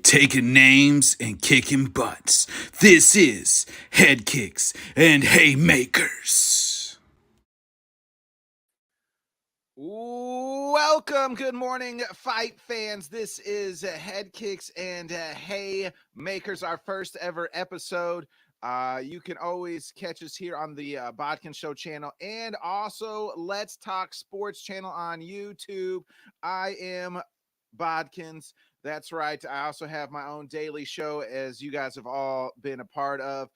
taking names and kicking butts. This is Headkicks and Haymakers. Welcome, good morning, fight fans. This is Headkicks and Haymakers, our first ever episode. You can always catch us here on the Bodkin Show channel and also Let's Talk Sports channel on YouTube. I am Bodkins. That's right. I also have my own daily show, as you guys have all been a part of.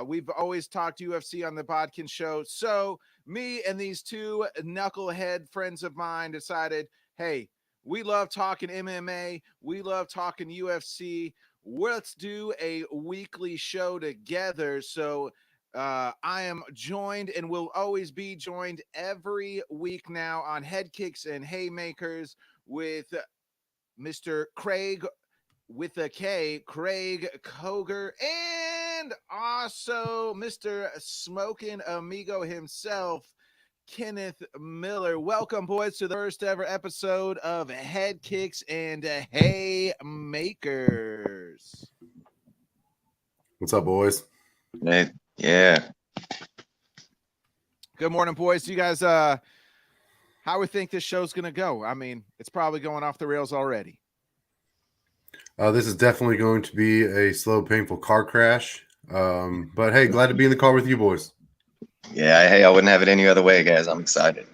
We've always talked UFC on the Bodkin Show. So me and these two knucklehead friends of mine decided, hey, we love talking MMA. We love talking UFC. Let's do a weekly show together. So I am joined and will always be joined every week now on Headkicks and Haymakers with Mr. Craig with a K, Craig Koger, and also Mr. Smoking Amigo himself, Kenneth Miller. Welcome, boys, to the first ever episode of Head Kicks and Haymakers. What's up, boys? Hey, yeah. Good morning, boys. You guys, how we think this show's going to go? I mean, it's probably going off the rails already. This is definitely going to be a slow, painful car crash. But hey, glad to be in the car with you boys. Yeah, hey, I wouldn't have it any other way, guys. I'm excited.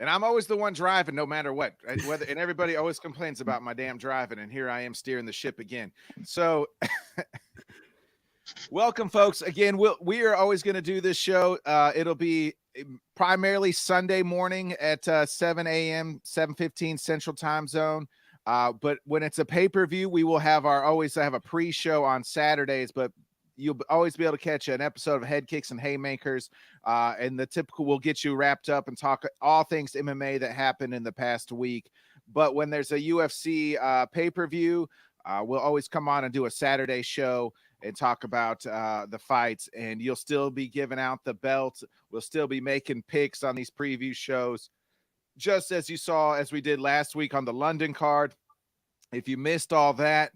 And I'm always the one driving no matter what. And everybody always complains about my damn driving, and here I am steering the ship again. So welcome, folks. Again, we are always going to do this show. It'll be primarily Sunday morning at 7 a.m., 7:15 Central Time Zone. But when it's a pay-per-view, we will have always have a pre-show on Saturdays, but you'll always be able to catch an episode of Head Kicks and Haymakers. And the typical will get you wrapped up and talk all things MMA that happened in the past week. But when there's a UFC pay-per-view, we'll always come on and do a Saturday show and talk about the fights, and you'll still be giving out the belts. We'll still be making picks on these preview shows, just as you saw as we did last week on the London card. If you missed all that,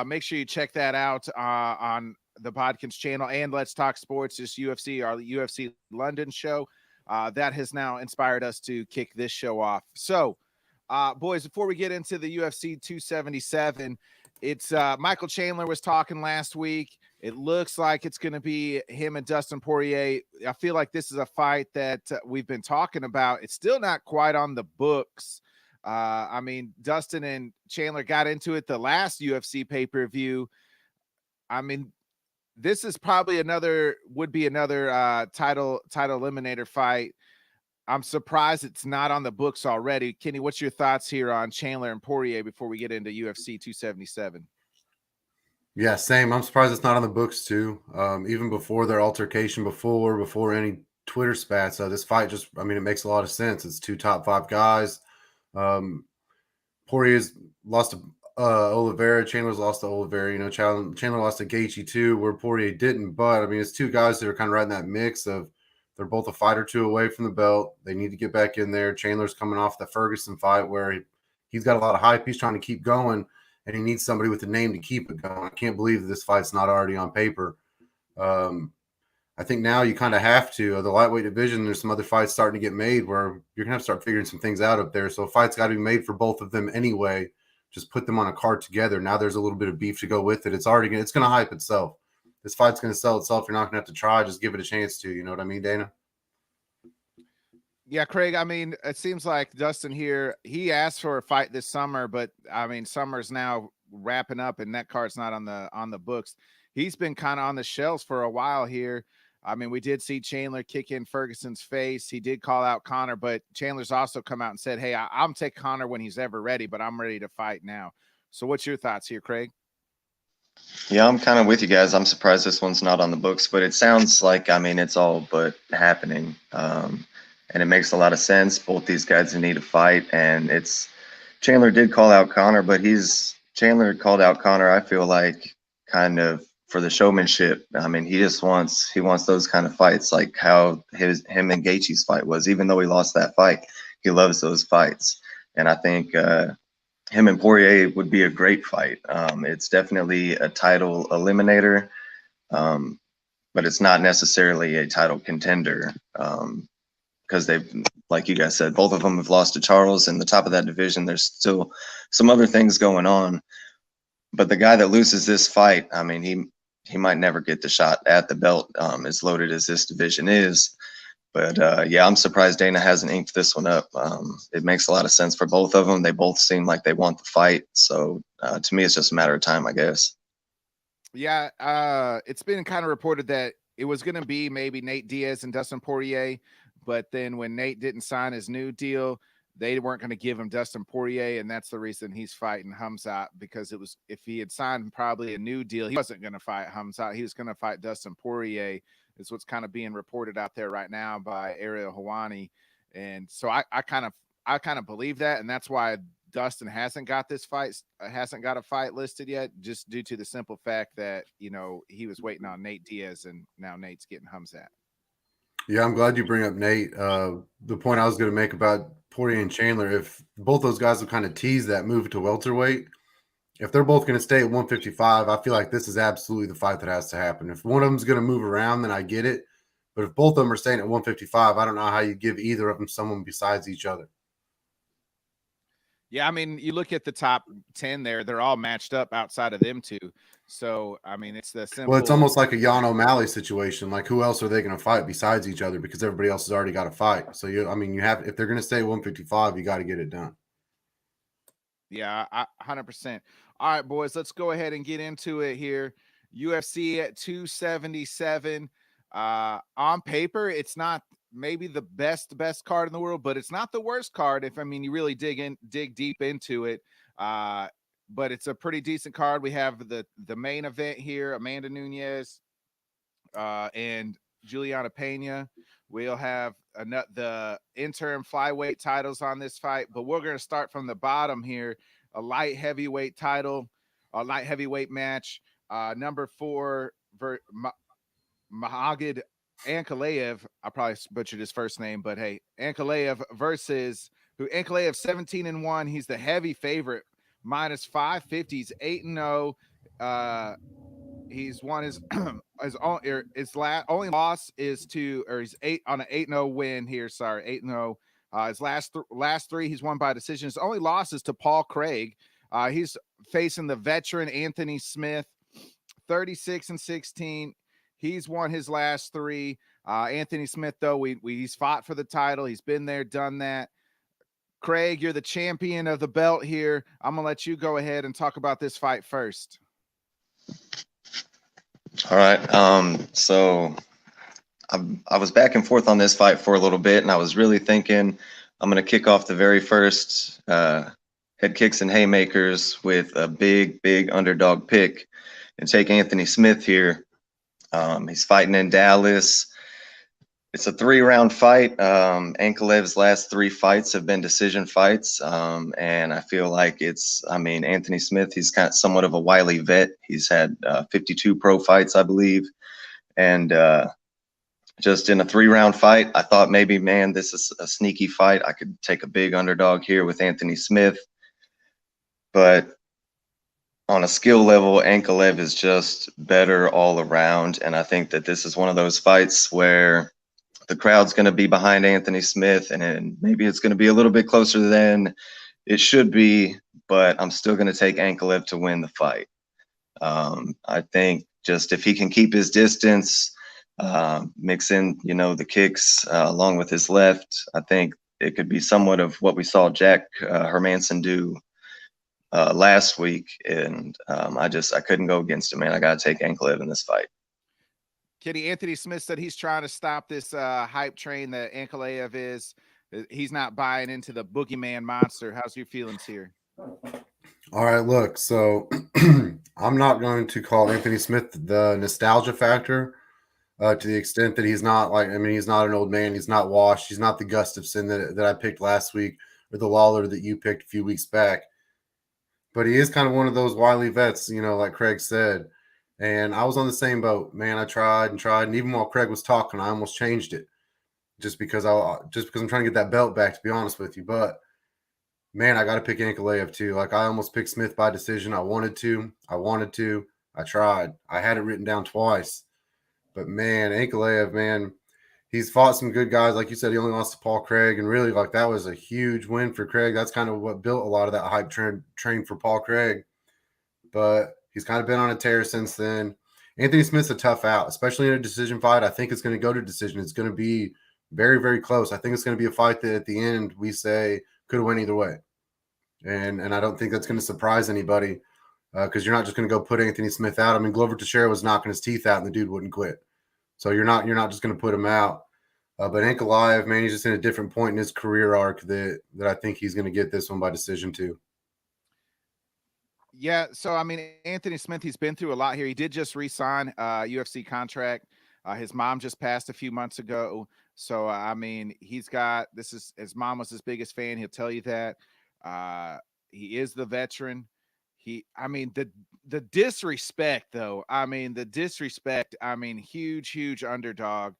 make sure you check that out on the Bodkins channel and Let's Talk Sports, just UFC, our UFC London show. That has now inspired us to kick this show off. So, boys, before we get into the UFC 277, it's Michael Chandler was talking last week. It looks like it's going to be him and Dustin Poirier. I feel like this is a fight that we've been talking about. It's still not quite on the books. I mean, Dustin and Chandler got into it the last UFC pay-per-view. I mean, this is probably another title eliminator fight. I'm surprised it's not on the books already. Kenny, what's your thoughts here on Chandler and Poirier before we get into UFC 277? Yeah, same. I'm surprised it's not on the books too. Even before their altercation, before any Twitter spats, this fight it makes a lot of sense. It's two top 5 guys. Poirier's lost to Oliveira. Chandler's lost to Oliveira. You know, Chandler lost to Gaethje too, where Poirier didn't. But I mean, it's two guys that are kind of right in that mix of they're both a fight or two away from the belt. They need to get back in there. Chandler's coming off the Ferguson fight where he's got a lot of hype. He's trying to keep going, and he needs somebody with a name to keep it going. I can't believe that this fight's not already on paper. I think now you kind of have to. The lightweight division, there's some other fights starting to get made where you're going to have to start figuring some things out up there. So a fight's got to be made for both of them anyway. Just put them on a card together. Now there's a little bit of beef to go with it. It's going to hype itself. This fight's going to sell itself. You're not going to have to try. Just give it a chance to. You know what I mean, Dana? Yeah, Craig, I mean, it seems like Dustin here, he asked for a fight this summer, but I mean, summer's now wrapping up and that card's not on the books. He's been kind of on the shelves for a while here. I mean, we did see Chandler kick in Ferguson's face. He did call out Conor, but Chandler's also come out and said, hey, I'm take Conor when he's ever ready, but I'm ready to fight now. So what's your thoughts here, Craig? Yeah, I'm kind of with you guys. I'm surprised this one's not on the books, but it sounds like, I mean, it's all but happening. And it makes a lot of sense. Both these guys need to fight, and Chandler did call out Conor, but Chandler called out Conor, I feel like, kind of for the showmanship. I mean, he wants those kind of fights, like how him and Gaethje's fight was. Even though he lost that fight, he loves those fights. And I think him and Poirier would be a great fight. It's definitely a title eliminator, but it's not necessarily a title contender, because they've, like you guys said, both of them have lost to Charles. In the top of that division, there's still some other things going on. But the guy that loses this fight, I mean, he might never get the shot at the belt, as loaded as this division is. But yeah, I'm surprised Dana hasn't inked this one up. It makes a lot of sense for both of them. They both seem like they want the fight. So to me, it's just a matter of time, I guess. Yeah, it's been kind of reported that it was going to be maybe Nate Diaz and Dustin Poirier, but then when Nate didn't sign his new deal, they weren't going to give him Dustin Poirier, and that's the reason he's fighting Hamzat, because it was, if he had signed probably a new deal, he wasn't going to fight Hamzat. He was going to fight Dustin Poirier, is what's kind of being reported out there right now by Ariel Helwani. And so I kind of believe that, and that's why Dustin hasn't got a fight listed yet, just due to the simple fact that, you know, he was waiting on Nate Diaz, and now Nate's getting Hamzat. Yeah, I'm glad you bring up Nate. The point I was going to make about Poirier and Chandler, if both those guys will kind of tease that move to welterweight, if they're both going to stay at 155, I feel like this is absolutely the fight that has to happen. If one of them's going to move around, then I get it. But if both of them are staying at 155, I don't know how you give either of them someone besides each other. Yeah, I mean, you look at the top 10 there, they're all matched up outside of them two. So, I mean, it's the simple. Well, it's almost like a Jan O'Malley situation. Like, who else are they going to fight besides each other? Because everybody else has already got a fight. So, you have, if they're going to stay 155, you got to get it done. Yeah, 100%. All right, boys, let's go ahead and get into it here. UFC at 277. On paper, it's not maybe the best card in the world, but it's not the worst card if, I mean, you really dig deep into it. But it's a pretty decent card. We have the main event here, Amanda Nunez and Juliana Pena. We'll have the interim flyweight titles on this fight, but we're going to start from the bottom here. A light heavyweight title, a light heavyweight match. Number 4, Mahagid Ankalaev. I probably butchered his first name, but hey, Ankalaev versus Ankalaev 17-1. He's the heavy favorite, minus 550. He's 8-0. He's won his only loss is to, or he's 8-0 win here. Sorry, 8-0. His last 3 he's won by decision. His only loss is to Paul Craig. He's facing the veteran Anthony Smith, 36-16. He's won his last 3. Anthony Smith, though, he's fought for the title. He's been there, done that. Craig, you're the champion of the belt here. I'm gonna let you go ahead and talk about this fight first. All right. So I was back and forth on this fight for a little bit, and I was really thinking I'm going to kick off the very first Headkicks and Haymakers with a big underdog pick and take Anthony Smith here. He's fighting in Dallas. It's a 3-round fight. Ankalev's last 3 fights have been decision fights. And I feel like Anthony Smith, he's got somewhat of a wily vet. He's had 52 pro fights, I believe. And just in a 3-round fight, I thought maybe, man, this is a sneaky fight. I could take a big underdog here with Anthony Smith. But on a skill level, Ankalaev is just better all around. And I think that this is one of those fights where the crowd's going to be behind Anthony Smith, and maybe it's going to be a little bit closer than it should be, but I'm still going to take Ankalaev to win the fight. I think just if he can keep his distance, mix in, the kicks along with his left, I think it could be somewhat of what we saw Jack Hermanson do last week, and I couldn't go against him, man. I got to take Ankalaev in this fight. Kitty, Anthony Smith said he's trying to stop this hype train that Ankalaev is. He's not buying into the boogeyman monster. How's your feelings here? All right, look, so I'm not going to call Anthony Smith the nostalgia factor to the extent that he's not he's not an old man. He's not washed. He's not the Gustafson that I picked last week, or the Lawler that you picked a few weeks back. But he is kind of one of those wily vets, like Craig said. And I was on the same boat, man. I tried, and even while Craig was talking, I almost changed it, just because I'm trying to get that belt back, to be honest with you. But Man, I got to pick Ankalaev too. Like, I almost picked Smith by decision. I wanted to. I tried. I had it written down twice. But man, Ankalaev, man, he's fought some good guys. Like you said, he only lost to Paul Craig. And really, like, that was a huge win for Craig. That's kind of what built a lot of that hype train for Paul Craig. But he's kind of been on a tear since then. Anthony Smith's a tough out, especially in a decision fight. I think it's going to go to decision. It's going to be very, very close. I think it's going to be a fight that at the end we say could have went either way. And I don't think that's going to surprise anybody because you're not just going to go put Anthony Smith out. I mean, Glover Teixeira was knocking his teeth out and the dude wouldn't quit. So you're not just going to put him out. But Ankalaev, man, he's just in a different point in his career arc that I think he's going to get this one by decision too. Yeah, so I mean, Anthony Smith, he's been through a lot here. He did just re-sign UFC contract. His mom just passed a few months ago. So I mean, his mom was his biggest fan. He'll tell you that. He is the veteran. The disrespect though. I mean, huge underdog.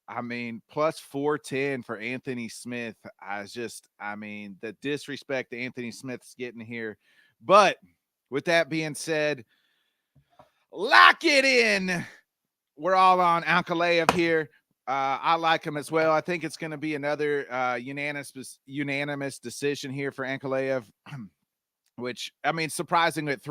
I mean, plus 410 for Anthony Smith. The disrespect that Anthony Smith's getting here. But with that being said, lock it in. We're all on Ankalaev here. I like him as well. I think it's going to be another unanimous decision here for Ankalaev, which, I mean, surprising at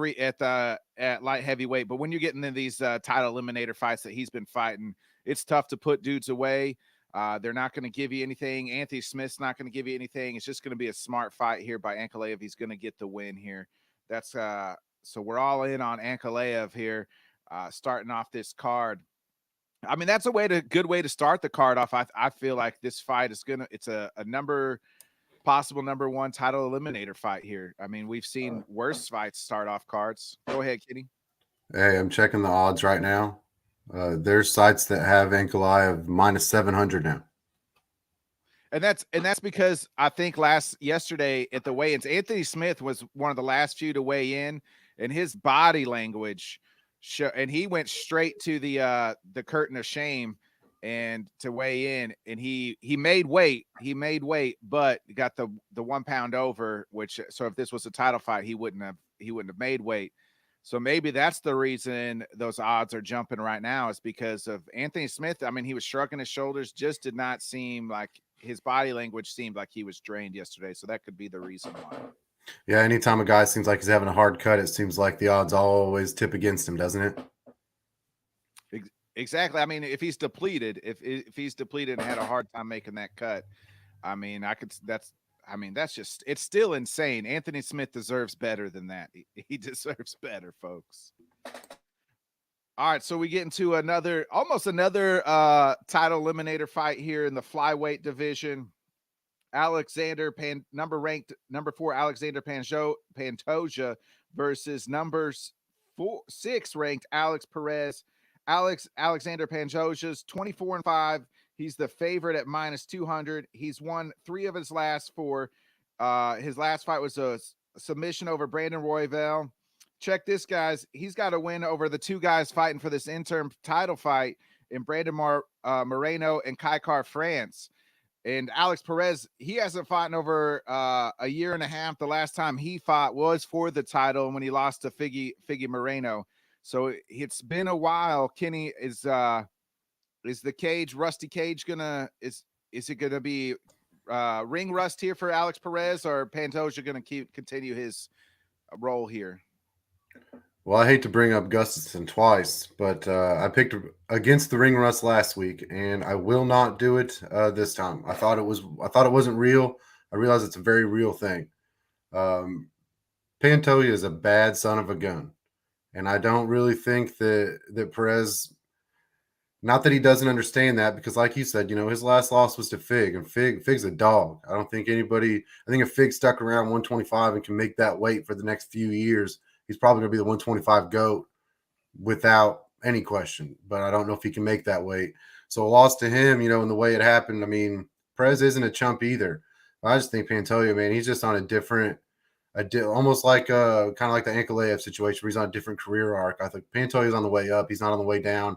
light heavyweight. But when you're getting into these title eliminator fights that he's been fighting, it's tough to put dudes away. They're not going to give you anything. Anthony Smith's not going to give you anything. It's just going to be a smart fight here by Ankalaev. He's going to get the win here. That's so we're all in on Ankalaev here, starting off this card. I mean, that's good way to start the card off. I feel like this fight is it's a possible number one title eliminator fight here. I mean, we've seen worse fights start off cards. Go ahead, Kenny. Hey, I'm checking the odds right now. There's sites that have Ankalaev minus 700 now. And that's because I think yesterday at the weigh-ins, Anthony Smith was one of the last few to weigh in, and his body language and he went straight to the curtain of shame and to weigh in, and he made weight, but got the 1 pound over, so if this was a title fight, he wouldn't have made weight. So maybe that's the reason those odds are jumping right now, is because of Anthony Smith. I mean, he was shrugging his shoulders, just did not seem like his body language seemed like he was drained yesterday. So that could be the reason why. Yeah, anytime a guy seems like he's having a hard cut, it seems like the odds always tip against him, doesn't it? Exactly. I mean, if he's depleted, if he's depleted and had a hard time making that cut, I mean, that's just, it's still insane. Anthony Smith deserves better than that. He deserves better, folks. All right, so we get into almost another title eliminator fight here in the flyweight division. number 4 Alexander Pantoja versus number 6 ranked Alex Perez. Alexander Pantoja's 24-5. He's the favorite at minus 200. He's won 3 of his last 4. His last fight was a submission over Brandon Royval. Check this, guys. He's got a win over the 2 guys fighting for this interim title fight in Brandon Moreno and Kykar France. And Alex Perez, he hasn't fought in over a year and a half. The last time he fought was for the title when he lost to Figgy Moreno. So it's been a while. Kenny, is the rusty cage is it gonna be ring rust here for Alex Perez, or Pantoja gonna continue his role here? Well, I hate to bring up Gustafson twice, but I picked against the ring rust last week, and I will not do it this time. I thought it wasn't real. I realize it's a very real thing. Pantoja is a bad son of a gun, and I don't really think that Perez. Not that he doesn't understand that, because like you said, his last loss was to Fig, and Fig's a dog. I think if Fig stuck around 125 and can make that weight for the next few years, he's probably going to be the 125 GOAT without any question. But I don't know if he can make that weight. So a loss to him, in the way it happened, I mean, Perez isn't a chump either. I just think Pantoja, man, he's just on almost like kind of like the Ankalaev situation where he's on a different career arc. I think Pantoja's on the way up. He's not on the way down.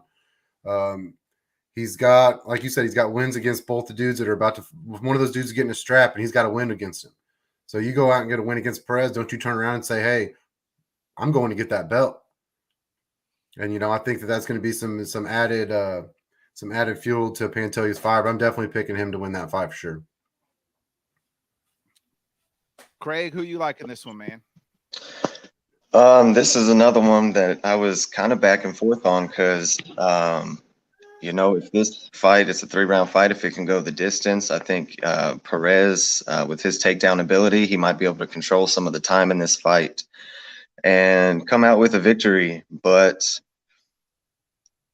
He's got, like you said, he's got wins against both the dudes that are about to, one of those dudes is getting a strap, and he's got a win against him. So you go out and get a win against Perez. Don't you turn around and say, hey, I'm going to get that belt. And, you know, I think that that's going to be some added fuel to Pantoja's fire. But I'm definitely picking him to win that fight for sure. Craig, who you like in this one, man? This is another one that I was kind of back and forth on because, you know, if this fight is a 3-round fight, if it can go the distance, I think Perez, with his takedown ability, he might be able to control some of the time in this fight and come out with a victory. But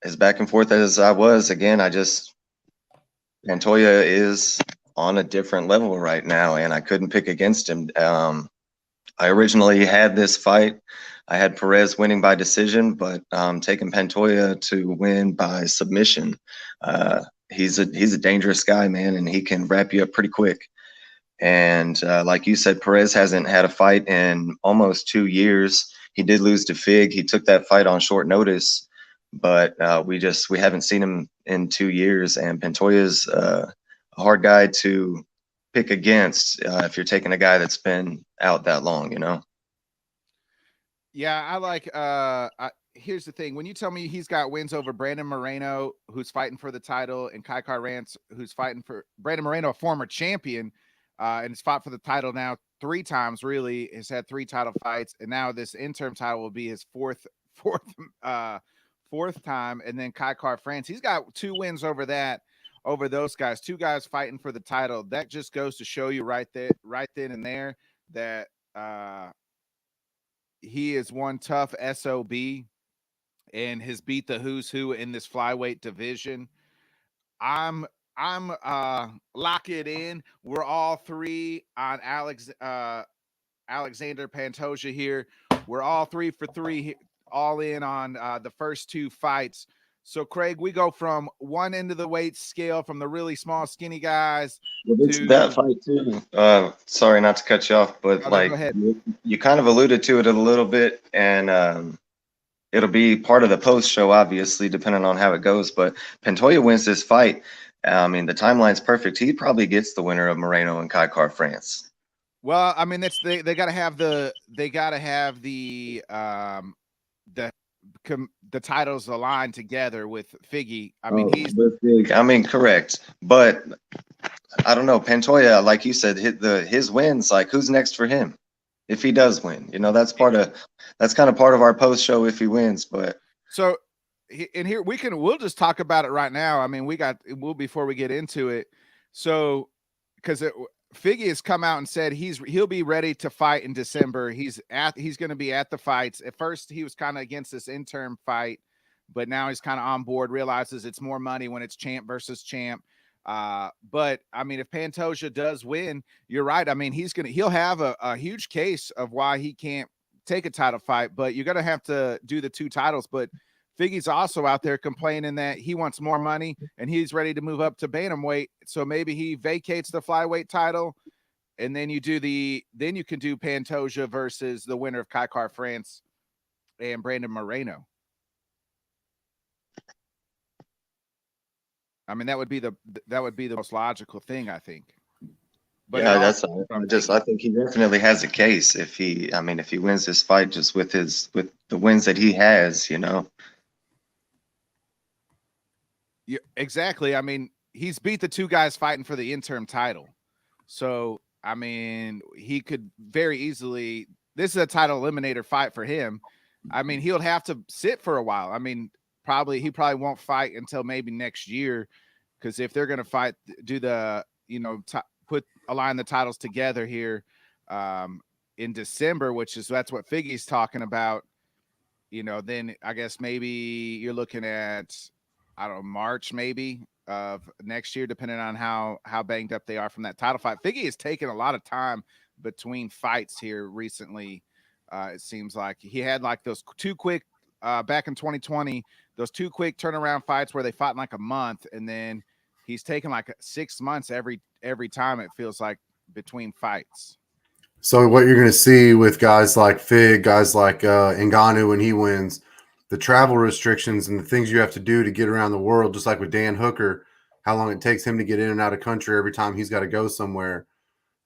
as back and forth as I was, again, Pantoja is on a different level right now, and I couldn't pick against him. I originally had this fight. I had Perez winning by decision, but taking Pantoja to win by submission. He's a dangerous guy, man, and he can wrap you up pretty quick. And like you said, Perez hasn't had a fight in almost 2 years. He did lose to Fig. He took that fight on short notice, but we haven't seen him in 2 years. And Pantoja's a hard guy to pick against if you're taking a guy that's been out that long, you know? Yeah, I like here's the thing. When you tell me he's got wins over Brandon Moreno, who's fighting for the title, and Kykar France, who's fighting for Brandon Moreno, a former champion, and has fought for the title now 3 times, really, has had 3 title fights, and now this interim title will be his fourth time. And then Kykar France, he's got 2 wins over those guys, 2 guys fighting for the title. That just goes to show you right then and there that he is one tough SOB and has beat the who's who in this flyweight division. I'm lock it in. We're all 3 on Alexander Pantoja here. We're all 3 for 3, all in on the first 2 fights. So, Craig, we go from one end of the weight scale, from the really small, skinny guys. That fight too. Sorry not to cut you off, but go ahead. You kind of alluded to it a little bit, and it'll be part of the post show, obviously, depending on how it goes. But Pantoja wins this fight. I mean, the timeline's perfect. He probably gets the winner of Moreno and Kykar France. Well, I mean, they got to have the titles aligned together with Figgy. I mean, correct, but I don't know. Pantoja, like you said, his wins. Like, who's next for him if he does win? You know, that's kind of part of our post show if he wins. But so, and here we'll just talk about it right now. I mean, before we get into it. So, because Figgy has come out and said he'll be ready to fight in December. He's going to be at the fights. At first, he was kind of against this interim fight, but now he's kind of on board. Realizes it's more money when it's champ versus champ. But I mean, if Pantoja does win, you're right. I mean, he'll have a huge case of why he can't take a title fight. But you're going to have to do the 2 titles. But Figgy's also out there complaining that he wants more money and he's ready to move up to bantamweight. So maybe he vacates the flyweight title, and then you can do Pantoja versus the winner of Kykar France and Brandon Moreno. I mean, that would be the most logical thing, I think. But yeah, I think he definitely has a case if he wins this fight just with the wins that he has, you know. Yeah, exactly. I mean, he's beat the 2 guys fighting for the interim title. So, I mean, he could very easily, this is a title eliminator fight for him. I mean, he'll have to sit for a while. I mean, he probably won't fight until maybe next year, because if they're going to fight, do the, you know, align the titles together here in December, that's what Figgy's talking about, you know, then I guess maybe you're looking at, I don't know, March maybe of next year, depending on how banged up they are from that title fight. Figgy has taken a lot of time between fights here recently. It seems like he had like those 2 quick back in 2020, those 2 quick turnaround fights where they fought in like a month, and then he's taken like 6 months every time, it feels like, between fights. So what you're going to see with guys like Fig, guys like Ngannou when he wins, the travel restrictions and the things you have to do to get around the world, just like with Dan Hooker, how long it takes him to get in and out of country every time he's got to go somewhere.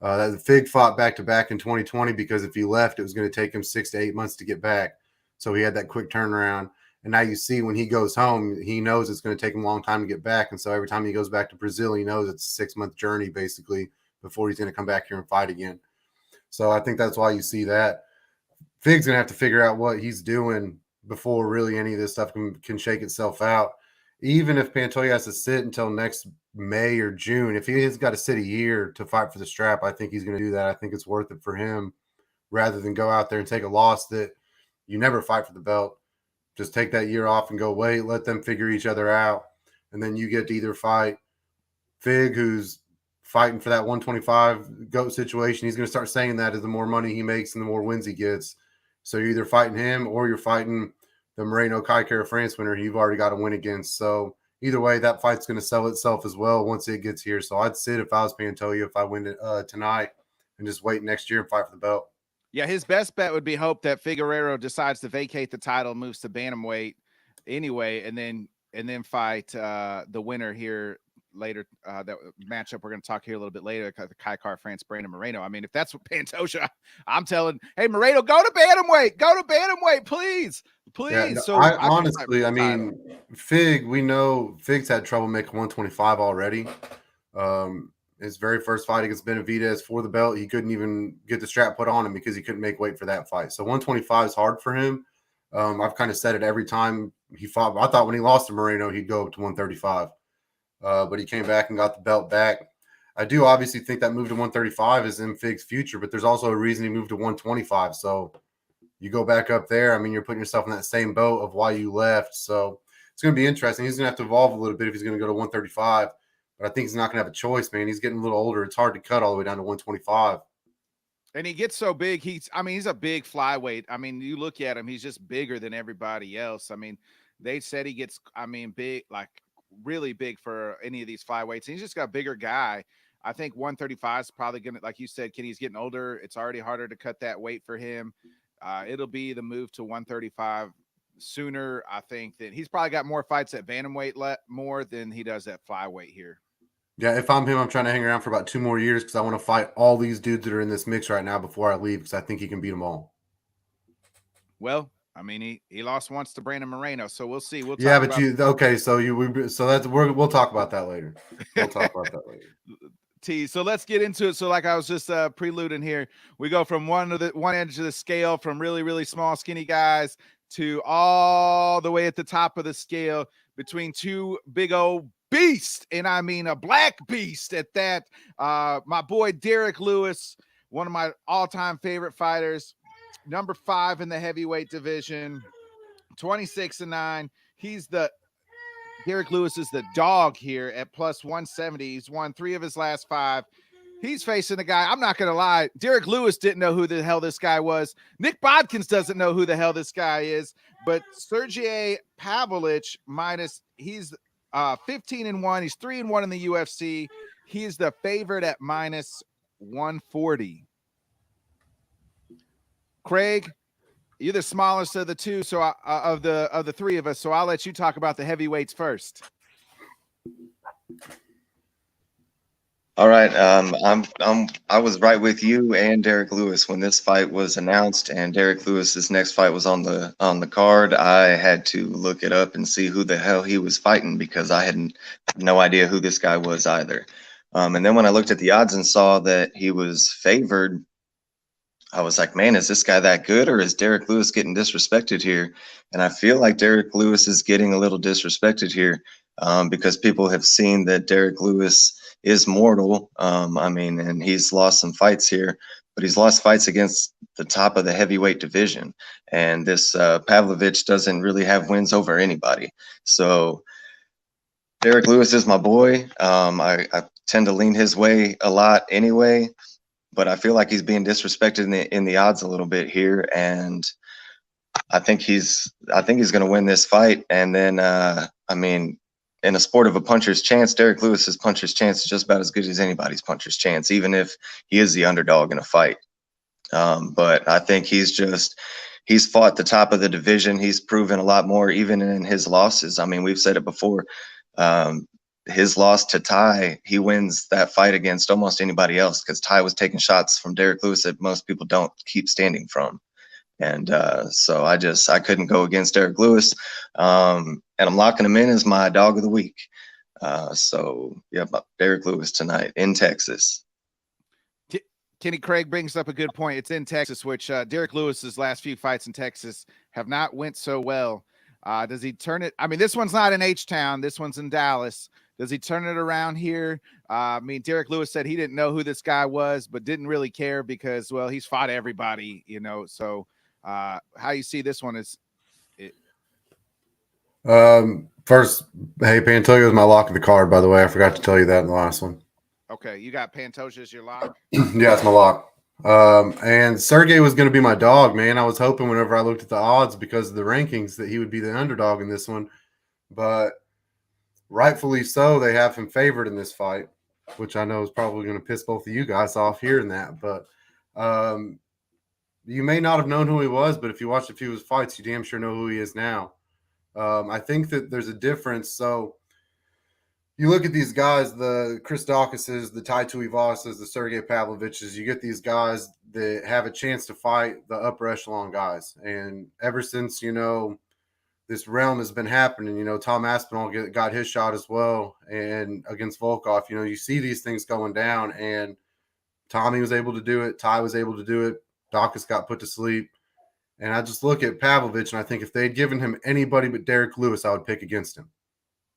That Fig fought back to back in 2020 because if he left, it was going to take him 6 to 8 months to get back. So he had that quick turnaround. And now you see when he goes home, he knows it's going to take him a long time to get back. And so every time he goes back to Brazil, he knows it's a 6-month journey basically before he's going to come back here and fight again. So I think that's why you see that. Fig's going to have to figure out what he's doing before really any of this stuff can shake itself out. Even if Pantoja has to sit until next May or June, if he has got to sit a year to fight for the strap, I think he's going to do that. I think it's worth it for him rather than go out there and take a loss that you never fight for the belt. Just take that year off and go wait, let them figure each other out. And then you get to either fight Fig, who's fighting for that 125 GOAT situation. He's going to start saying that as the more money he makes and the more wins he gets. So you're either fighting him or you're fighting the Moreno Kykar France winner you've already got to win against. So either way, that fight's going to sell itself as well once it gets here. So I'd sit if I was Pantoja if I win it tonight and just wait next year and fight for the belt. Yeah, his best bet would be hope that Figueiredo decides to vacate the title, moves to bantamweight anyway, and then fight the winner here later. That matchup we're going to talk here a little bit later, the Kykar France, Brandon Moreno. I mean, if that's what Pantoja, I'm telling, hey, Moreno, go to bantamweight, please. Yeah, no, So I honestly, I mean, Fig, we know Fig's had trouble making 125 already. His very first fight against Benavidez for the belt, he couldn't even get the strap put on him because he couldn't make weight for that fight. So 125 is hard for him. I've kind of said it every time he fought. I thought when he lost to Moreno, he'd go up to 135. But he came back and got the belt back. I do obviously think that move to 135 is in Fig's future, but there's also a reason he moved to 125. So you go back up there. I mean, you're putting yourself in that same boat of why you left. So it's going to be interesting. He's going to have to evolve a little bit if he's going to go to 135. But I think he's not going to have a choice, man. He's getting a little older. It's hard to cut all the way down to 125. And he gets so big. He's a big flyweight. I mean, you look at him, he's just bigger than everybody else. I mean, they said he gets, big, like really big for any of these flyweights. He's just got a bigger guy. I think 135 is probably going to, like you said, Kenny's getting older. It's already harder to cut that weight for him. It'll be the move to 135 sooner. I think that he's probably got more fights at bantamweight more than he does at flyweight here. Yeah, if I'm him, I'm trying to hang around for about 2 more years because I want to fight all these dudes that are in this mix right now before I leave because I think he can beat them all. Well, I mean, he lost once to Brandon Moreno, so we'll see. We'll talk but we'll talk about that later. We'll talk about that later. So let's get into it. So like I was just preluding here, we go from one edge of the scale from really, really small, skinny guys to all the way at the top of the scale between two big old beast, and I mean a black beast at that. My boy Derrick Lewis, one of my all-time favorite fighters, number 5 in the heavyweight division, 26-9. Derrick Lewis is the dog here at plus 170. He's won 3 of his last 5. He's facing a guy, I'm not going to lie, Derrick Lewis didn't know who the hell this guy was. Nick Bodkins doesn't know who the hell this guy is, but Sergey Pavlovich he's 15-1. He's 3-1 in the UFC. He's the favorite at minus 140. Craig, you're the smallest of the two, so of the 3 of us. So I'll let you talk about the heavyweights first. All right. I was right with you and Derrick Lewis when this fight was announced, and Derrick Lewis's next fight was on the card. I had to look it up and see who the hell he was fighting because I had no idea who this guy was either. And then when I looked at the odds and saw that he was favored, I was like, man, is this guy that good, or is Derrick Lewis getting disrespected here? And I feel like Derrick Lewis is getting a little disrespected here because people have seen that Derrick Lewis is mortal. And he's lost some fights here, but he's lost fights against the top of the heavyweight division. And this Pavlovich doesn't really have wins over anybody. So Derrick Lewis is my boy. I tend to lean his way a lot anyway, but I feel like he's being disrespected in the odds a little bit here. And I think he's going to win this fight. And then, in a sport of a puncher's chance, Derrick Lewis's puncher's chance is just about as good as anybody's puncher's chance, even if he is the underdog in a fight. But I think he's fought the top of the division. He's proven a lot more, even in his losses. I mean, we've said it before. his loss to Ty, he wins that fight against almost anybody else because Ty was taking shots from Derrick Lewis that most people don't keep standing from. And so I couldn't go against Derrick Lewis. And I'm locking him in as my dog of the week. So, yeah, Derrick Lewis tonight in Texas. Kenny Craig brings up a good point. It's in Texas, which Derrick Lewis's last few fights in Texas have not went so well. Does he turn it? I mean, this one's not in H-Town. This one's in Dallas. Does he turn it around here? I mean, Derrick Lewis said he didn't know who this guy was, but didn't really care because, well, he's fought everybody, you know. So how you see this one is it? First, hey, Pantoja is my lock of the card, by the way. I forgot to tell you that in the last one. Okay, you got Pantoja as your lock? Yeah, it's my lock. And Sergey was going to be my dog, man. I was hoping whenever I looked at the odds because of the rankings that he would be the underdog in this one. But rightfully so, they have him favored in this fight, which I know is probably going to piss both of you guys off hearing that. But you may not have known who he was, but if you watched a few of his fights, you damn sure know who he is now. I think that there's a difference. So you look at these guys, the Chris Dawkinses, the Tai Tuivasa's, the Sergey Pavloviches, you get these guys that have a chance to fight the upper echelon guys. And ever since, you know, this realm has been happening, you know, Tom Aspinall got his shot as well. And against Volkov, you know, you see these things going down. And Tommy was able to do it. Ty was able to do it. Dawkins got put to sleep. And I just look at Pavlovich, and I think if they'd given him anybody but Derrick Lewis, I would pick against him.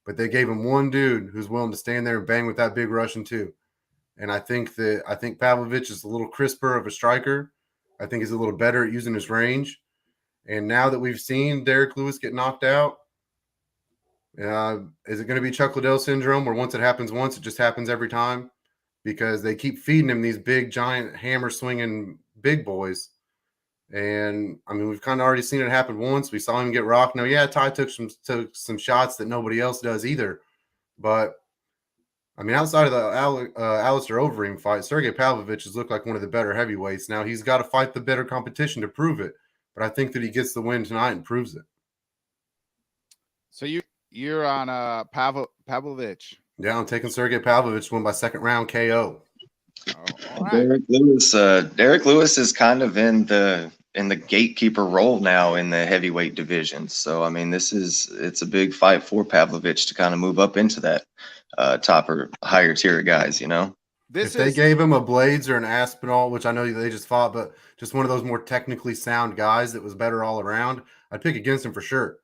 But they gave him one dude who's willing to stand there and bang with that big Russian too. And I think Pavlovich is a little crisper of a striker. I think he's a little better at using his range. And now that we've seen Derrick Lewis get knocked out, is it going to be Chuck Liddell syndrome where once it happens once, it just happens every time? Because they keep feeding him these big, giant, hammer-swinging big boys. And, I mean, we've kind of already seen it happen once. We saw him get rocked. Now, yeah, Ty took some shots that nobody else does either. But, I mean, outside of the Alistair Overeem fight, Sergey Pavlovich has looked like one of the better heavyweights. Now, he's got to fight the better competition to prove it. But I think that he gets the win tonight and proves it. So you're on Pavlovich. Yeah, I'm taking Sergey Pavlovich to win by second round KO. All right. Derrick Lewis is kind of in the gatekeeper role now in the heavyweight division. So I mean, it's a big fight for Pavlovich to kind of move up into that top or higher tier guys, you know. If they gave him a Blades or an Aspinall, which I know they just fought, but just one of those more technically sound guys that was better all around, I'd pick against him for sure.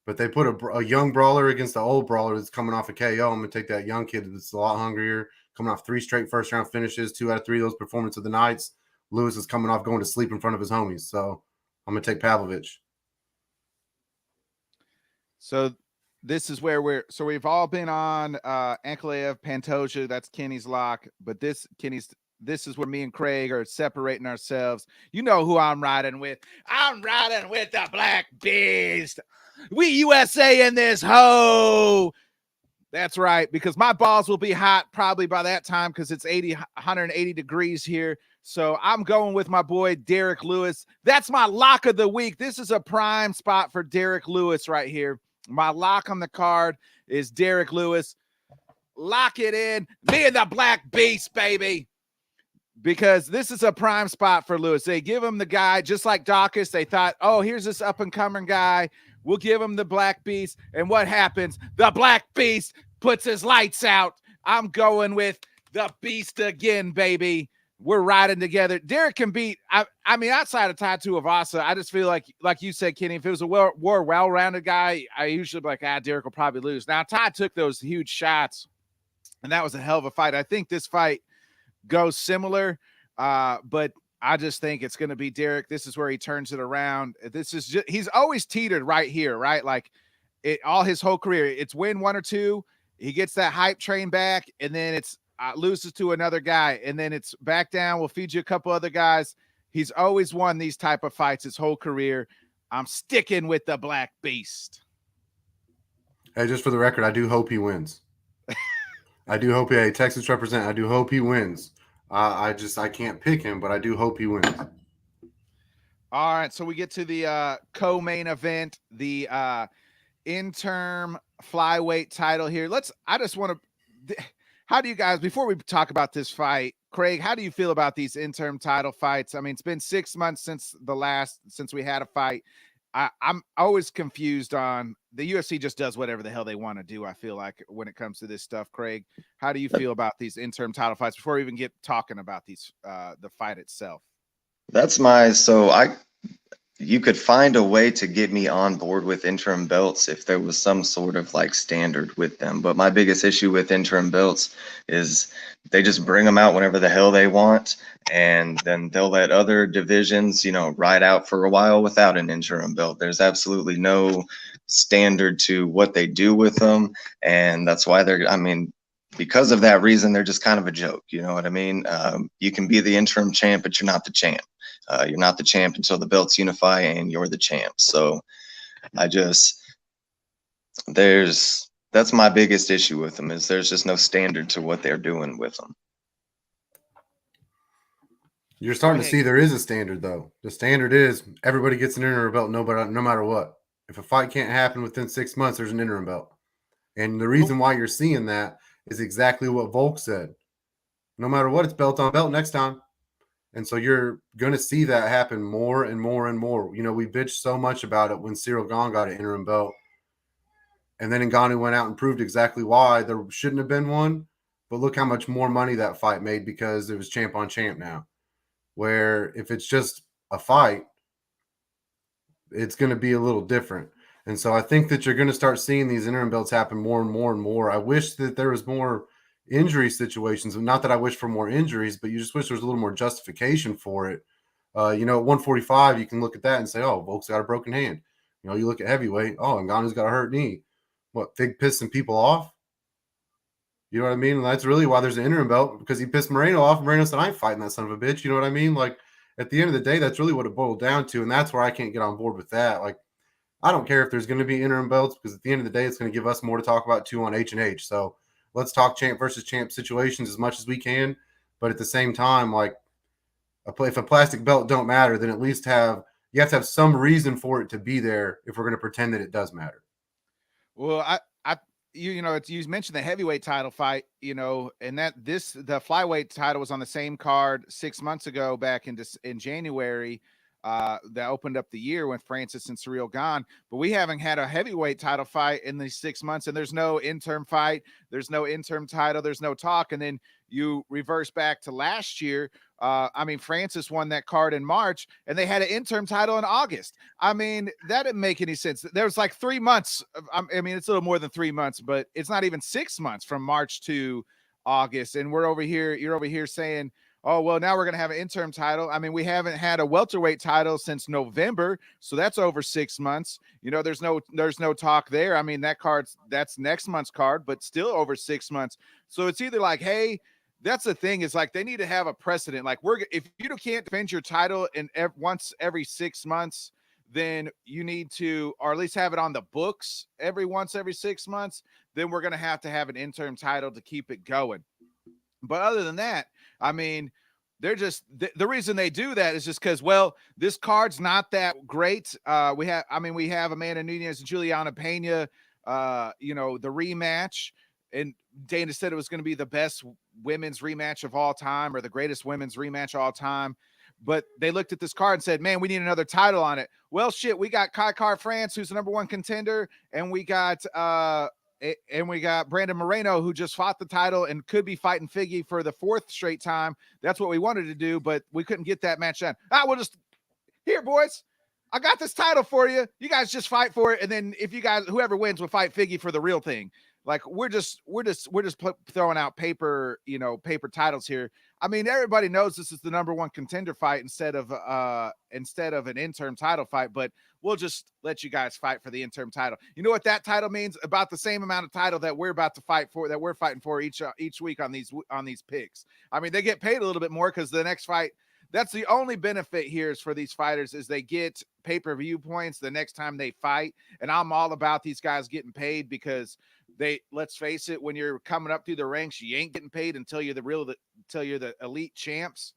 But they put a young brawler against an old brawler that's coming off a KO. I'm going to take that young kid that's a lot hungrier, coming off 3 straight first-round finishes, 2 out of 3 of those performances of the nights. Lewis is coming off going to sleep in front of his homies. So I'm going to take Pavlovich. So this is where we've all been on Ankalaev, Pantoja. That's Kenny's lock. But this is where me and Craig are separating ourselves. You know who I'm riding with. I'm riding with the Black Beast. We USA in this hoe. That's right, because my balls will be hot probably by that time because it's 180 degrees here. So I'm going with my boy Derrick Lewis. That's my lock of the week. This is a prime spot for Derrick Lewis right here. My lock on the card is Derrick Lewis. Lock it in. Me and the Black Beast, baby. Because this is a prime spot for Lewis. They give him the guy, just like Dawkins. They thought, oh, here's this up-and-coming guy. We'll give him the Black Beast. And what happens? The Black Beast puts his lights out. I'm going with the Beast again, baby. We're riding together. Derrick can beat, I mean, outside of Tai Tuivasa, I just feel like you said, Kenny, if it was a well-rounded guy, I usually be like, Derrick will probably lose. Now, Ty took those huge shots, and that was a hell of a fight. I think this fight goes similar, but I just think it's going to be Derrick. This is where he turns it around. This is just, he's always teetered right here, right? Like all his whole career, it's win 1 or 2. He gets that hype train back, and then it's loses to another guy, and then it's back down. We'll feed you a couple other guys. He's always won these type of fights his whole career. I'm sticking with the Black Beast. Hey, just for the record, I do hope he wins. I do hope Texas represent. I do hope he wins. I can't pick him, but I do hope he wins. All right, so we get to the co-main event, the interim flyweight title here. I just want to how do you guys, before we talk about this fight, Craig, how do you feel about these interim title fights? I mean, it's been 6 months since we had a fight. I'm always confused on the UFC just does whatever the hell they want to do. I feel like when it comes to this stuff, Craig, how do you feel about these interim title fights before we even get talking about these, the fight itself? You could find a way to get me on board with interim belts if there was some sort of like standard with them. But my biggest issue with interim belts is they just bring them out whenever the hell they want, and then they'll let other divisions, ride out for a while without an interim belt. There's absolutely no standard to what they do with them, and that's why because of that reason, they're just kind of a joke. You know what I mean? You can be the interim champ, but you're not the champ. You're not the champ until the belts unify and you're the champ. So that's my biggest issue with them, is there's just no standard to what they're doing with them. You're starting to see there is a standard, though. The standard is everybody gets an interim belt, no matter what. If a fight can't happen within 6 months, there's an interim belt. And the reason why you're seeing that is exactly what Volk said. No matter what, it's belt on belt next time. And so you're going to see that happen more and more and more. We bitched so much about it when Cyril Gane got an interim belt. And then Ngannou went out and proved exactly why there shouldn't have been one. But look how much more money that fight made because it was champ on champ now. Where if it's just a fight, it's going to be a little different. And so I think that you're going to start seeing these interim belts happen more and more and more. I wish that there was more injury situations. Not that I wish for more injuries, but you just wish there was a little more justification for it. At 145, you can look at that and say, oh, Volk's got a broken hand. You look at heavyweight, oh, Ngannou's got a hurt knee. What, Fig pissing people off? You know what I mean? And that's really why there's an interim belt, because he pissed Moreno off. Moreno said, I ain't fighting that son of a bitch. You know what I mean? Like, at the end of the day, that's really what it boiled down to. And that's where I can't get on board with that. Like, I don't care if there's going to be interim belts, because at the end of the day, it's going to give us more to talk about too on H&H. So let's talk champ versus champ situations as much as we can. But at the same time, like, if a plastic belt don't matter, then at least you have to have some reason for it to be there if we're going to pretend that it does matter. Well, you mentioned the heavyweight title fight, and the flyweight title was on the same card 6 months ago back in January. That opened up the year when Francis and Cyril Gane, but we haven't had a heavyweight title fight in these 6 months, and there's no interim fight, there's no interim title, there's no talk. And then you reverse back to last year. Francis won that card in March, and they had an interim title in August. I mean, that didn't make any sense. There was like 3 months. It's a little more than 3 months, but it's not even 6 months from March to August. And you're over here saying, oh, well, now we're going to have an interim title. I mean, we haven't had a welterweight title since November, so that's over 6 months. There's no talk there. I mean, that's next month's card, but still over 6 months. So it's either like, hey, that's the thing, is like they need to have a precedent. Like, if you can't defend your title once every 6 months, then you need to, or at least have it on the books every 6 months. Then we're going to have an interim title to keep it going. But other than that, I mean, they're just the reason they do that is just because, well, this card's not that great. We have Amanda Nunez and Juliana Pena, the rematch, and Dana said it was going to be the best women's rematch of all time, or the greatest women's rematch of all time. But they looked at this card and said, man, we need another title on it. Well, shit, we got Kykar France, who's the number one contender, and we got Brandon Moreno, who just fought the title and could be fighting Figgy for the 4th straight time. That's what we wanted to do, but we couldn't get that match done. We'll just, here, boys, I got this title for you. You guys just fight for it, and then whoever wins will fight Figgy for the real thing. Like, we're just throwing out paper titles here. I mean, everybody knows this is the number one contender fight instead of an interim title fight, but we'll just let you guys fight for the interim title. You know what that title means? About the same amount of title that we're about to fight for, that we're fighting for each week on these picks. I mean, they get paid a little bit more because the next fight, that's the only benefit here is for these fighters, is they get pay-per-view points the next time they fight. And I'm all about these guys getting paid, because let's face it, when you're coming up through the ranks, you ain't getting paid until you're the elite champs.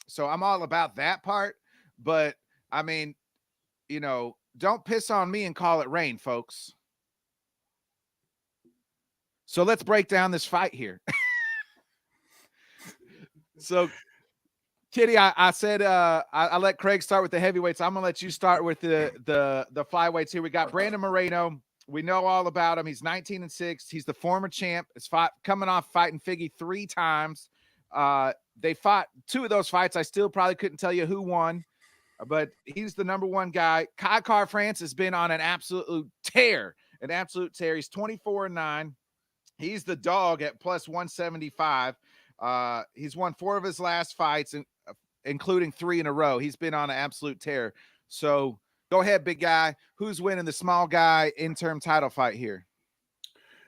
So I'm all about that part. But I mean, don't piss on me and call it rain, folks. So let's break down this fight here. So, Kitty, I said I let Craig start with the heavyweights. I'm gonna let you start with the flyweights here. We got Brandon Moreno. We know all about him. He's 19-6. He's the former champ. Is coming off fighting Figgy 3 times. They fought 2 of those fights. I still probably couldn't tell you who won, but he's the number 1 guy. Kykar France has been on an absolute tear. He's 24-9. He's the dog at plus 175. He's won 4 of his last fights, including 3 in a row. He's been on an absolute tear. So go ahead, big guy. Who's winning the small guy interim title fight here?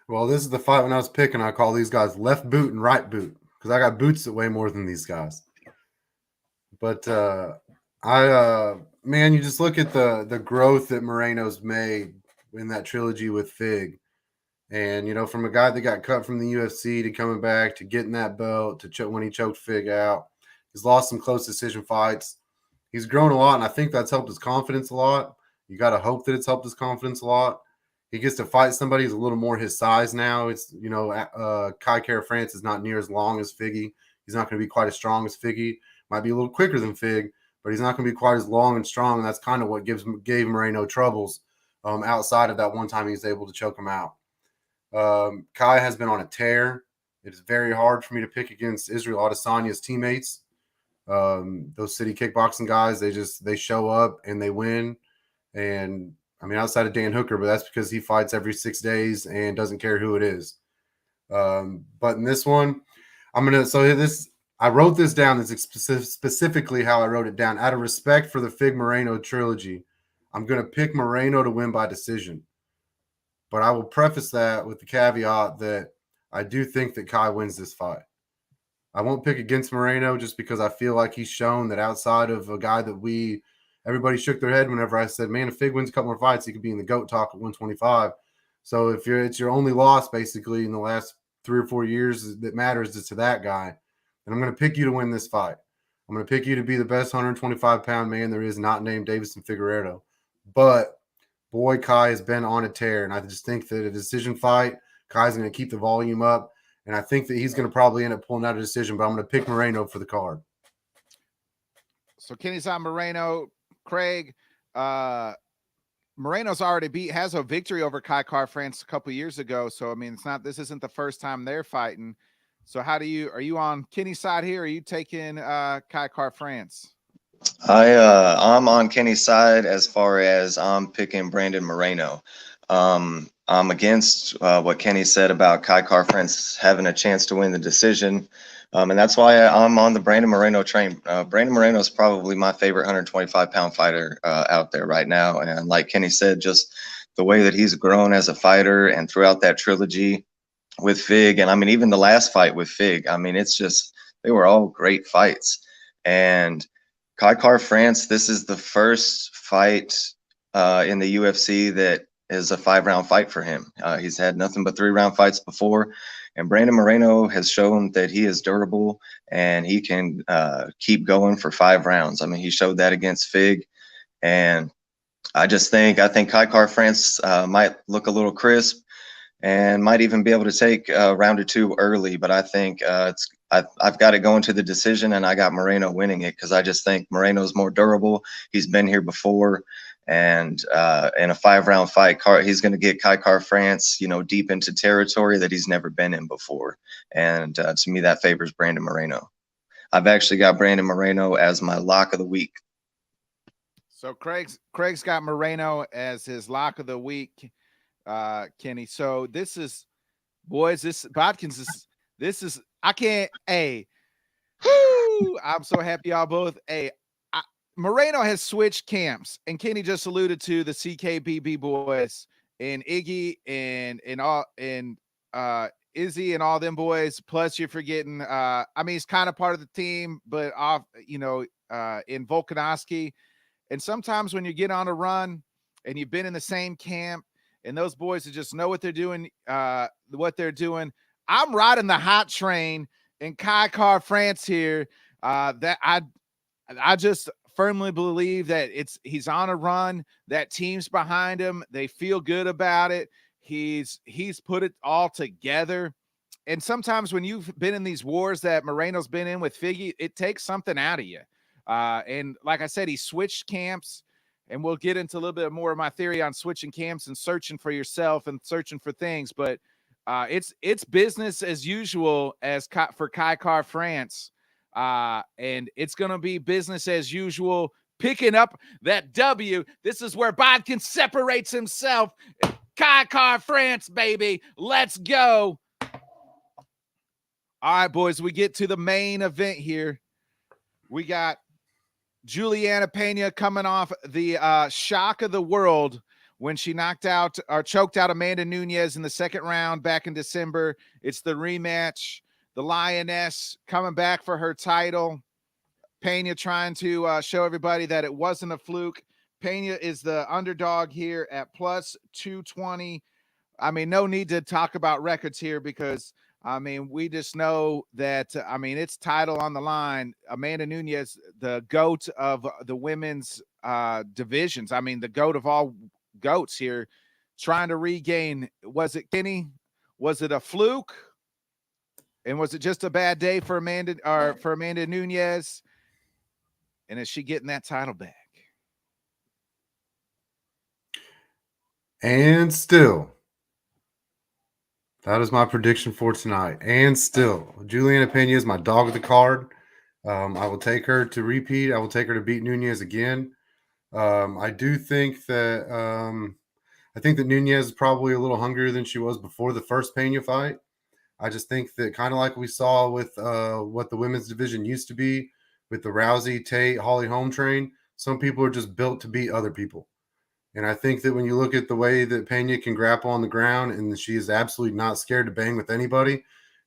Well, this is the fight when I was picking. I call these guys left boot and right boot because I got boots that weigh more than these guys. But man, you just look at the growth that Moreno's made in that trilogy with Fig. And, you know, from a guy that got cut from the UFC to coming back to getting that belt to when he choked Fig out, he's lost some close decision fights. He's grown a lot, and I think that's helped his confidence a lot. You got to hope that it's helped his confidence a lot. He gets to fight somebody who's a little more his size now. It's, you know, Kykar France is not near as long as Figgy. He's not going to be quite as strong as Figgy. Might be a little quicker than Fig, but he's not going to be quite as long and strong, and that's kind of what gave Moreno troubles outside of that one time he was able to choke him out. Kai has been on a tear. It is very hard for me to pick against Israel Adesanya's teammates. Those city kickboxing guys, they show up and they win. And I mean, outside of Dan Hooker, but that's because he fights every 6 days and doesn't care who it is. But in this one, I wrote this down. This is specifically how I wrote it down. Out of respect for the Fig Moreno trilogy, I'm going to pick Moreno to win by decision. But I will preface that with the caveat that I do think that Kai wins this fight. I won't pick against Moreno just because I feel like he's shown that outside of a guy that everybody shook their head whenever I said, man, if Fig wins a couple more fights, he could be in the GOAT talk at 125. So if it's your only loss basically in the last 3 or 4 years that matters is to that guy. And I'm going to pick you to win this fight. I'm going to pick you to be the best 125-pound man there is, not named Davison Figueiredo. But boy, Kai has been on a tear, and I just think that a decision fight, Kai's going to keep the volume up, and I think that he's going to probably end up pulling out a decision, but I'm going to pick Moreno for the card. So Kenny's on Moreno. Craig, Moreno's has a victory over Kykar France a couple years ago, so I mean, this isn't the first time they're fighting. So are you on Kenny's side here, or are you taking Kykar France? I'm on Kenny's side as far as I'm picking Brandon Moreno. I'm against what Kenny said about Kykar France having a chance to win the decision. And that's why I'm on the Brandon Moreno train. Brandon Moreno is probably my favorite 125-pound fighter out there right now. And like Kenny said, just the way that he's grown as a fighter and throughout that trilogy with Fig. And I mean, even the last fight with Fig, I mean, they were all great fights. And Kykar France, this is the first fight in the UFC that is a 5-round fight for him. He's had nothing but 3-round fights before, and Brandon Moreno has shown that he is durable and he can keep going for 5 rounds. I mean, he showed that against Fig, and I think Kykar France might look a little crisp and might even be able to take round or 2 early, but I think I've got it going to the decision, and I got Moreno winning it because I just think Moreno's more durable. He's been here before, and in a 5-round fight, he's going to get Kykar France, deep into territory that he's never been in before. And to me, that favors Brandon Moreno. I've actually got Brandon Moreno as my lock of the week. So Craig's got Moreno as his lock of the week, Kenny. So this is I can't. I'm so happy y'all both. Moreno has switched camps, and Kenny just alluded to the CKBB boys and Iggy and Izzy and all them boys. Plus, you're forgetting. I mean, he's kind of part of the team, but in Volkanovski. And sometimes when you get on a run and you've been in the same camp, and those boys that just know what they're doing, I'm riding the hot train in Kykar France here. That I just firmly believe that he's on a run. That team's behind him. They feel good about it. He's put it all together. And sometimes when you've been in these wars that Moreno's been in with Figgy, it takes something out of you. And like I said, he switched camps, and we'll get into a little bit more of my theory on switching camps and searching for yourself and searching for things. But it's business as usual for Kykar France. And it's going to be business as usual, picking up that W. This is where Bodkin separates himself. Kykar France, baby. Let's go. All right, boys, we get to the main event here. We got Juliana Pena coming off the shock of the world when she knocked out or choked out Amanda Nunez in the second round back in December. It's the rematch. The Lioness coming back for her title. Pena trying to show everybody that it wasn't a fluke. Pena is the underdog here at plus 220. I mean, no need to talk about records here because, I mean, we just know that, I mean, it's title on the line. Amanda Nunez, the GOAT of the women's divisions. I mean, the GOAT of all GOATs here, trying to regain. Was it Kenny? Was it a fluke? And was it just a bad day for Amanda Nunez? And is she getting that title back? And still, that is my prediction for tonight. And still, Juliana Pena is my dog of the card. I will take her to repeat. I will take her to beat Nunez again. I do think that Nunez is probably a little hungrier than she was before the first Pena fight. I just think that kind of like we saw with what the women's division used to be with the Rousey, Tate, Holly Holm train, some people are just built to beat other people. And I think that when you look at the way that Pena can grapple on the ground and she is absolutely not scared to bang with anybody,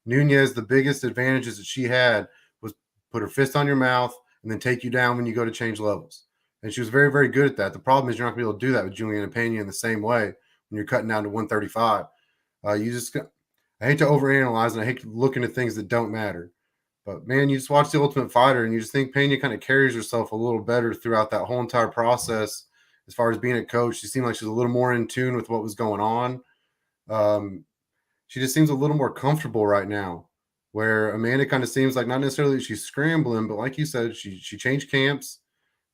Nunez, the biggest advantages that she had was put her fist on your mouth and then take you down when you go to change levels. And she was very, very good at that. The problem is you're not going to be able to do that with Juliana Pena in the same way when you're cutting down to 135. I hate to overanalyze and I hate looking at things that don't matter. But, man, you just watch The Ultimate Fighter and you just think Pena kind of carries herself a little better throughout that whole entire process. As far as being a coach, she seemed like she was a little more in tune with what was going on. She just seems a little more comfortable right now, where Amanda kind of seems like not necessarily she's scrambling, but like you said, she changed camps,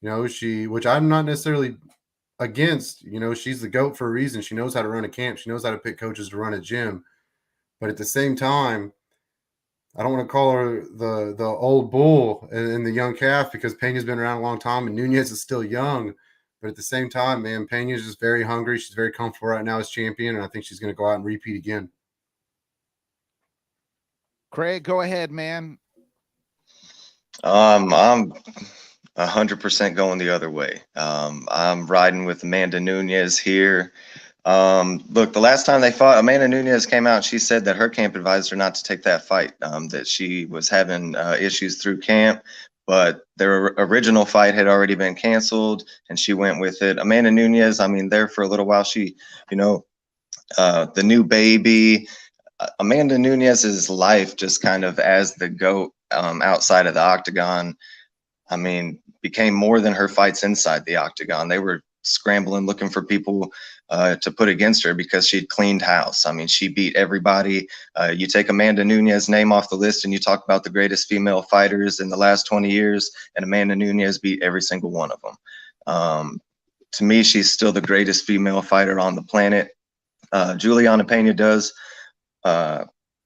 which I'm not necessarily against. She's the GOAT for a reason. She knows how to run a camp. She knows how to pick coaches to run a gym. But at the same time, I don't want to call her the old bull and the young calf because Pena's been around a long time and Nunez is still young. But at the same time, man, Pena's just very hungry. She's very comfortable right now as champion, and I think she's going to go out and repeat again. Craig, go ahead, man. I'm 100% going the other way. I'm riding with Amanda Nunez here. Look, the last time they fought, Amanda Nunez came out. She said that her camp advised her not to take that fight, that she was having issues through camp. But their original fight had already been canceled, and she went with it. Amanda Nunez, I mean, there for a little while, she, the new baby. Amanda Nunez's life just kind of as the GOAT outside of the octagon, I mean, became more than her fights inside the octagon. They were scrambling, looking for people to put against her because she'd cleaned house. I mean, she beat everybody. You take Amanda Nunez's name off the list and you talk about the greatest female fighters in the last 20 years, and Amanda Nunez beat every single one of them. To me, she's still the greatest female fighter on the planet. Juliana Pena does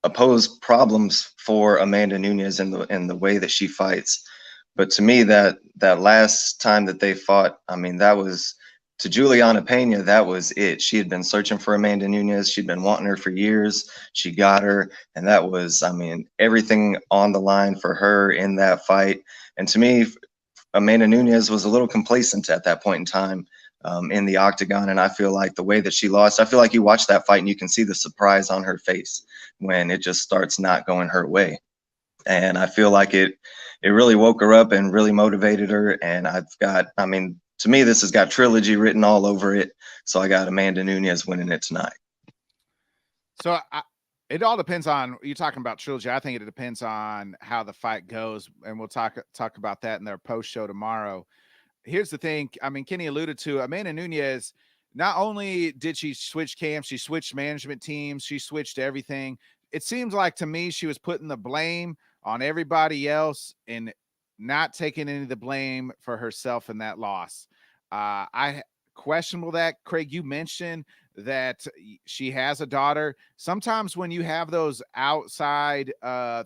oppose problems for Amanda Nunez in the way that she fights. But to me, that last time that they fought, I mean, that was, to Juliana Pena, that was it. She had been searching for Amanda Nunez. She'd been wanting her for years. She got her. And that was, I mean, everything on the line for her in that fight. And to me, Amanda Nunez was a little complacent at that point in time in the octagon. And I feel like the way that she lost, I feel like you watch that fight and you can see the surprise on her face when it just starts not going her way. And I feel like it really woke her up and really motivated her. And to me, this has got trilogy written all over it. So I got Amanda Nunez winning it tonight. So it all depends on, you're talking about trilogy. I think it depends on how the fight goes. And we'll talk about that in their post show tomorrow. Here's the thing. I mean, Kenny alluded to Amanda Nunez not only did she switch camps, she switched management teams, she switched everything. It seems like to me she was putting the blame on everybody else and not taking any of the blame for herself in that loss. I questionable that. Craig, you mentioned that she has a daughter. Sometimes when you have those outside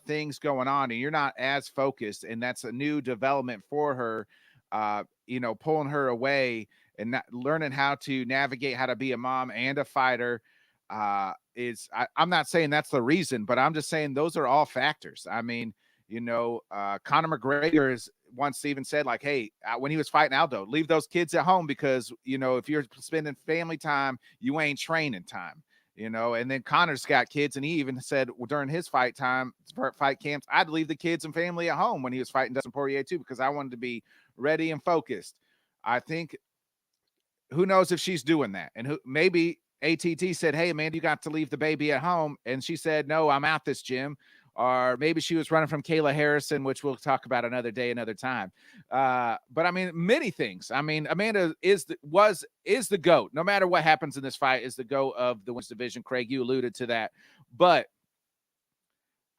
things going on and you're not as focused, and that's a new development for her, pulling her away and not learning how to navigate how to be a mom and a fighter I'm not saying that's the reason, but I'm just saying those are all factors. I mean, Conor McGregor is once even said, like, hey, when he was fighting Aldo, leave those kids at home because, if you're spending family time, you ain't training time, and then Conor's got kids. And he even said during his fight camps, I'd leave the kids and family at home when he was fighting Dustin Poirier too, because I wanted to be ready and focused. I think who knows if she's doing that, and maybe ATT said, hey, Amanda, you got to leave the baby at home. And she said, no, I'm at this gym. Or maybe she was running from Kayla Harrison, which we'll talk about another day, another time. But I mean, many things. I mean, Amanda is the GOAT. No matter what happens in this fight, is the GOAT of the women's division. Craig, you alluded to that. But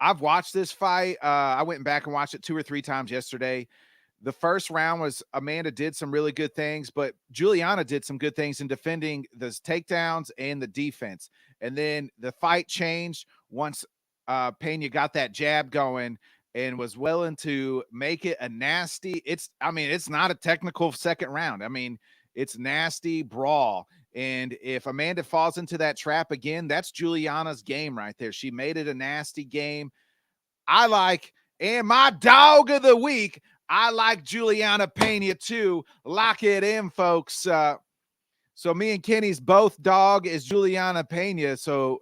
I've watched this fight. I went back and watched it 2 or 3 times yesterday. The first round was Amanda did some really good things, but Juliana did some good things in defending the takedowns and the defense. And then the fight changed once Pena got that jab going and was willing to make it a nasty. It's not a technical second round. I mean, it's nasty brawl. And if Amanda falls into that trap again, that's Juliana's game right there. She made it a nasty game. And my dog of the week, I like Juliana Pena too. Lock it in, folks. So me and Kenny's both dog is Juliana Pena. So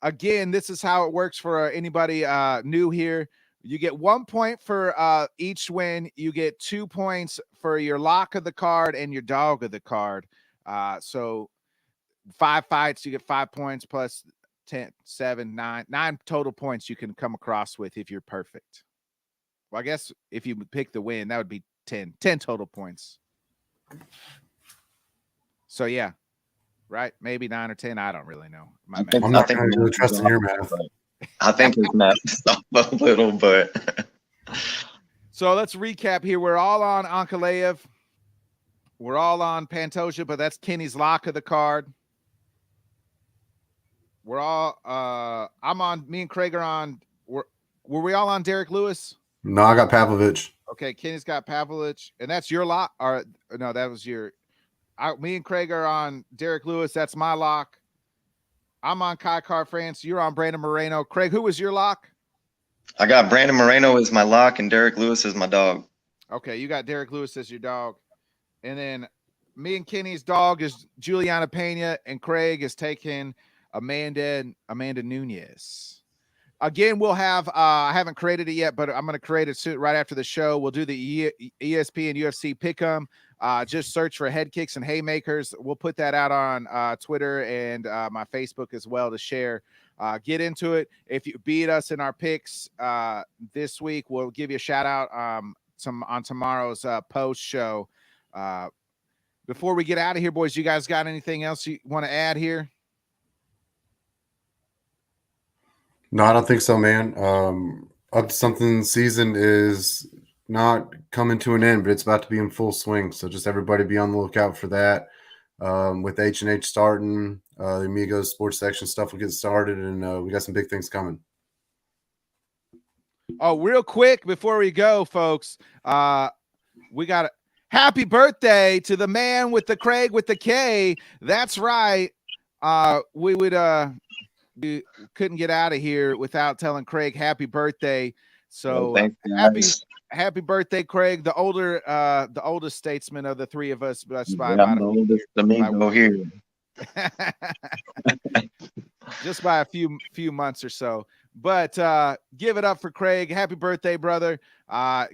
again, this is how it works for anybody new here. You get 1 point for each win. You get 2 points for your lock of the card and your dog of the card. So 5 fights, you get 5 points plus 10, 7, 9 total points you can come across with if you're perfect. Well, I guess if you pick the win, that would be 10 total points. So, yeah, right? Maybe 9 or 10. I don't really know. I'm not going to really trust in your math. I think his math is off a little, but. So let's recap here. We're all on Ankalaev. We're all on Pantoja, but that's Kenny's lock of the card. We're all me and Craig are on. Were we all on Derrick Lewis? No, I got Pavlovich. Okay, Kenny's got Pavlovich, and that's your lock. Or no, that was your. Me and Craig are on Derrick Lewis. That's my lock. I'm on Kykar France. You're on Brandon Moreno. Craig, who was your lock? I got Brandon Moreno as my lock, and Derrick Lewis as my dog. Okay, you got Derrick Lewis as your dog, and then me and Kenny's dog is Juliana Pena, and Craig is taking Amanda Nunez. Again, we'll have I haven't created it yet, but I'm going to create it soon, right after the show. We'll do the ESP and UFC pick'em. Just search for Headkicks and Haymakers. We'll put that out on Twitter and my Facebook as well to share. Get into it. If you beat us in our picks this week, we'll give you a shout out on tomorrow's post show. Before we get out of here, boys, you guys got anything else you want to add here? No, I don't think so, man. Up to something season is not coming to an end, but it's about to be in full swing. So just everybody be on the lookout for that. With H&H starting, the Amigos sports section stuff will get started, and we got some big things coming. Oh, real quick before we go, folks, we got happy birthday to the man with the Craig with the K. That's right. We couldn't get out of here without telling Craig happy birthday. So happy birthday, Craig, the oldest statesman of the three of us. I'm the oldest amigo here. Just by a few months or so. But give it up for Craig. Happy birthday, brother.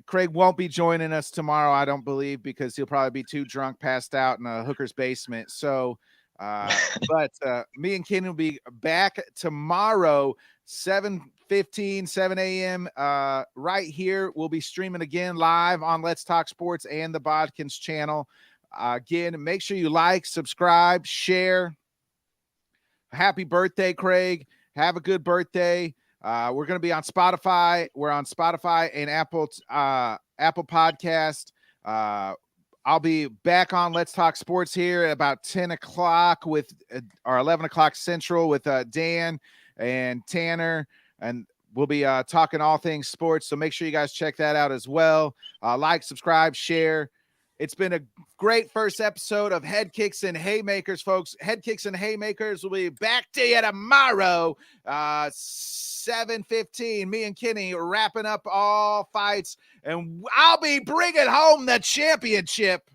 Craig won't be joining us tomorrow, I don't believe, because he'll probably be too drunk, passed out in a hooker's basement. So but me and Ken will be back tomorrow, 7 a.m. Right here. We'll be streaming again live on Let's Talk Sports and the Bodkins channel. Again, make sure you like, subscribe, share. Happy birthday, Craig. Have a good birthday. We're going to be on Spotify. We're on Spotify and Apple Podcast. I'll be back on Let's Talk Sports here at about 10 o'clock with or 11 o'clock Central with Dan and Tanner, and we'll be talking all things sports. So make sure you guys check that out as well. Like, subscribe, share. It's been a great first episode of Head Kicks and Haymakers, folks. Head Kicks and Haymakers will be back to you tomorrow, 7:15. Me and Kenny are wrapping up all fights, and I'll be bringing home the championship.